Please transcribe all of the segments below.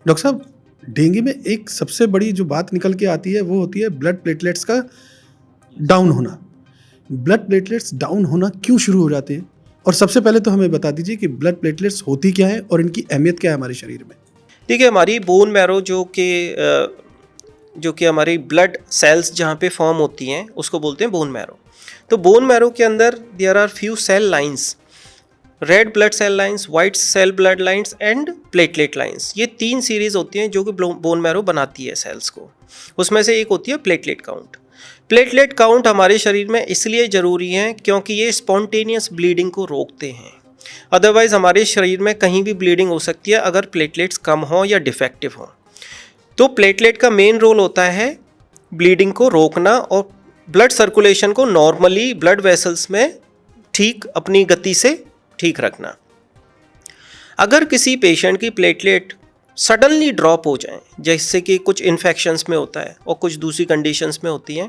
Doctor साहब, dengue में एक सबसे बड़ी जो बात निकल के आती है वो होती है ब्लड प्लेटलेट्स का डाउन होना। ब्लड प्लेटलेट्स डाउन होना क्यों शुरू हो जाते हैं? और सबसे पहले तो हमें बता दीजिए कि ब्लड प्लेटलेट्स होती क्या है और इनकी अहमियत क्या है हमारे शरीर में? देखिए, हमारी बोन मैरो जो कि हमारी ब्लड सेल्स जहाँ पे फॉर्म होती हैं उसको बोलते हैं बोन मैरो। तो बोन मैरो के अंदर there are few cell lines, red blood cell lines, white cell blood lines and platelet lines. ये 3 सीरीज होती हैं जो कि बोन मैरो बनाती है सेल्स को। उसमें से एक होती है प्लेटलेट काउंट। प्लेटलेट काउंट हमारे शरीर में इसलिए ज़रूरी है क्योंकि ये स्पॉन्टेनियस ब्लीडिंग को रोकते हैं। अदरवाइज़ हमारे शरीर में कहीं भी ब्लीडिंग हो सकती है अगर प्लेटलेट्स कम हों या डिफेक्टिव हों। तो प्लेटलेट का मेन रोल होता है ब्लीडिंग को रोकना और ब्लड सर्कुलेशन को नॉर्मली ब्लड वेसल्स में ठीक अपनी गति से ठीक रखना। अगर किसी पेशेंट की प्लेटलेट सडनली ड्रॉप हो जाए, जैसे कि कुछ इन्फेक्शंस में होता है और कुछ दूसरी कंडीशंस में होती हैं,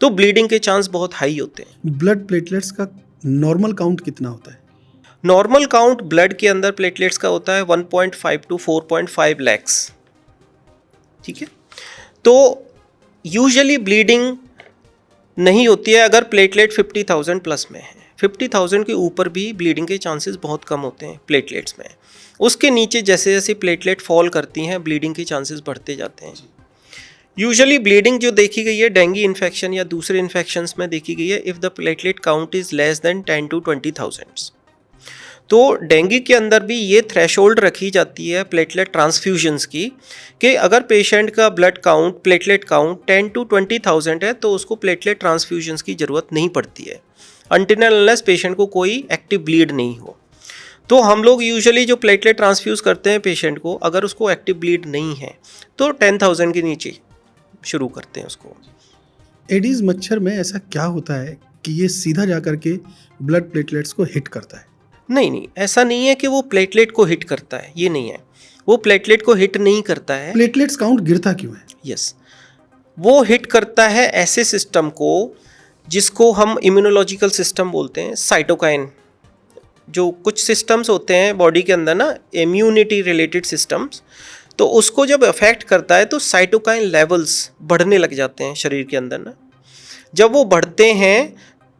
तो ब्लीडिंग के चांस बहुत हाई होते हैं। ब्लड प्लेटलेट्स का नॉर्मल काउंट कितना होता है? नॉर्मल काउंट ब्लड के अंदर प्लेटलेट्स का होता है 1.5 टू 4.5 लैक्स। ठीक है, तो यूजुअली ब्लीडिंग नहीं होती है अगर प्लेटलेट 50,000 प्लस में है। 50,000 के ऊपर भी ब्लीडिंग के चांसेस बहुत कम होते हैं प्लेटलेट्स में। उसके नीचे जैसे जैसे प्लेटलेट फॉल करती हैं ब्लीडिंग के चांसेस बढ़ते जाते हैं। यूजुअली ब्लीडिंग जो देखी गई है डेंगू इन्फेक्शन या दूसरे इन्फेक्शंस में देखी गई है if the platelet count is less than 10 to 20,000। तो डेंगू के अंदर भी ये थ्रेशोल्ड रखी जाती है प्लेटलेट ट्रांसफ्यूजन्स की कि अगर पेशेंट का blood count platelet count 10 to 20,000 है तो उसको प्लेटलेट ट्रांसफ्यूजन्स की ज़रूरत नहीं पड़ती है अनटिल अनलेस पेशेंट को कोई एक्टिव ब्लीड नहीं हो। तो हम लोग यूजुअली जो प्लेटलेट ट्रांसफ्यूज़ करते हैं पेशेंट को, अगर उसको एक्टिव ब्लीड नहीं है तो 10,000 के नीचे शुरू करते हैं उसको। एडीज मच्छर में ऐसा क्या होता है कि ये सीधा जा करके ब्लड प्लेटलेट्स को हिट करता है? नहीं, ऐसा नहीं है कि वो प्लेटलेट को हिट करता है, ये नहीं है। वो प्लेटलेट को हिट नहीं करता है। प्लेटलेट्स काउंट गिरता क्यों है? यस, वो हिट करता है ऐसे सिस्टम को जिसको हम इम्यूनोलॉजिकल सिस्टम बोलते हैं। साइटोकाइन, जो कुछ सिस्टम्स होते हैं बॉडी के अंदर ना, इम्यूनिटी रिलेटेड सिस्टम्स, तो उसको जब अफेक्ट करता है तो साइटोकाइन लेवल्स बढ़ने लग जाते हैं शरीर के अंदर ना। जब वो बढ़ते हैं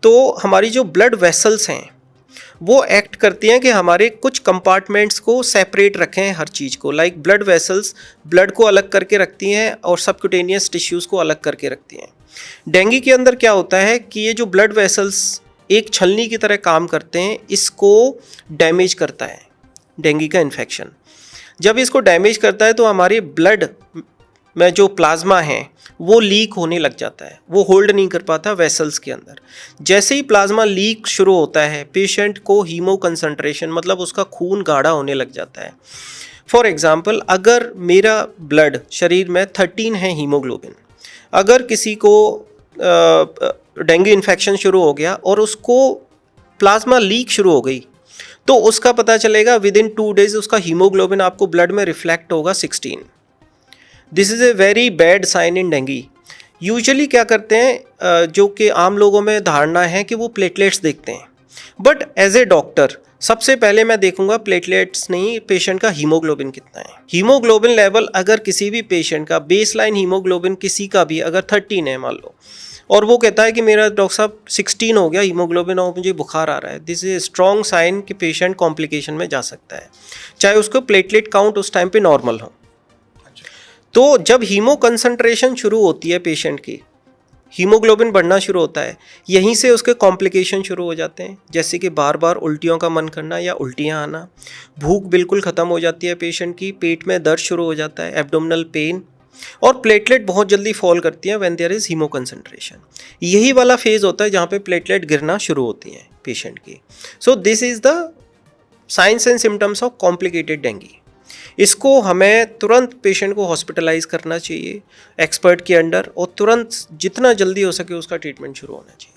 तो हमारी जो ब्लड वेसल्स हैं वो एक्ट करती हैं कि हमारे कुछ कंपार्टमेंट्स को सेपरेट रखें हर चीज़ को। लाइक ब्लड वेसल्स ब्लड को अलग करके रखती हैं और सबक्यूटेनियस टिश्यूज़ को अलग करके रखती हैं। डेंगू के अंदर क्या होता है कि ये जो ब्लड वेसल्स एक छलनी की तरह काम करते हैं, इसको डैमेज करता है डेंगू का इन्फेक्शन। जब इसको डैमेज करता है तो हमारे ब्लड में जो प्लाज्मा है वो लीक होने लग जाता है, वो होल्ड नहीं कर पाता वेसल्स के अंदर। जैसे ही प्लाज्मा लीक शुरू होता है पेशेंट को हीमो कंसंट्रेशन, मतलब उसका खून गाढ़ा होने लग जाता है। फॉर एग्जांपल, अगर मेरा ब्लड शरीर में 13 है हीमोग्लोबिन, अगर किसी को डेंगू इन्फेक्शन शुरू हो गया और उसको प्लाज्मा लीक शुरू हो गई तो उसका पता चलेगा विद इन 2 डेज उसका हीमोग्लोबिन आपको ब्लड में रिफ्लेक्ट होगा 16। This is a very bad sign in dengue. Usually क्या करते हैं, जो कि आम लोगों में धारणा है कि वो प्लेटलेट्स देखते हैं, बट एज ए डॉक्टर सबसे पहले मैं देखूंगा प्लेटलेट्स नहीं, पेशेंट का हीमोग्लोबिन कितना है। हीमोग्लोबिन लेवल अगर किसी भी पेशेंट का बेसलाइन हीमोग्लोबिन किसी का भी अगर 13 है मान लो, और वो कहता है कि मेरा डॉक्टर साहब 16 हो गया हीमोग्लोबिन और मुझे बुखार आ रहा है, दिस इज स्ट्रॉन्ग साइन कि पेशेंट कॉम्प्लिकेशन में जा सकता है, चाहे उसको प्लेटलेट काउंट उस टाइम पे नॉर्मल हो। तो जब हीमो कंसंट्रेशन शुरू होती है पेशेंट की, हीमोग्लोबिन बढ़ना शुरू होता है, यहीं से उसके कॉम्प्लिकेशन शुरू हो जाते हैं, जैसे कि बार बार उल्टियों का मन करना या उल्टियाँ आना, भूख बिल्कुल ख़त्म हो जाती है पेशेंट की, पेट में दर्द शुरू हो जाता है, एब्डोमिनल पेन, और प्लेटलेट बहुत जल्दी फॉल करती हैं when there is haemoconcentration. यही वाला फेज़ होता है जहाँ पे प्लेटलेट गिरना शुरू होती हैं पेशेंट की। So this is the science and symptoms of complicated dengue. इसको हमें तुरंत पेशेंट को हॉस्पिटलाइज करना चाहिए एक्सपर्ट के अंडर, और तुरंत जितना जल्दी हो सके उसका ट्रीटमेंट शुरू होना चाहिए।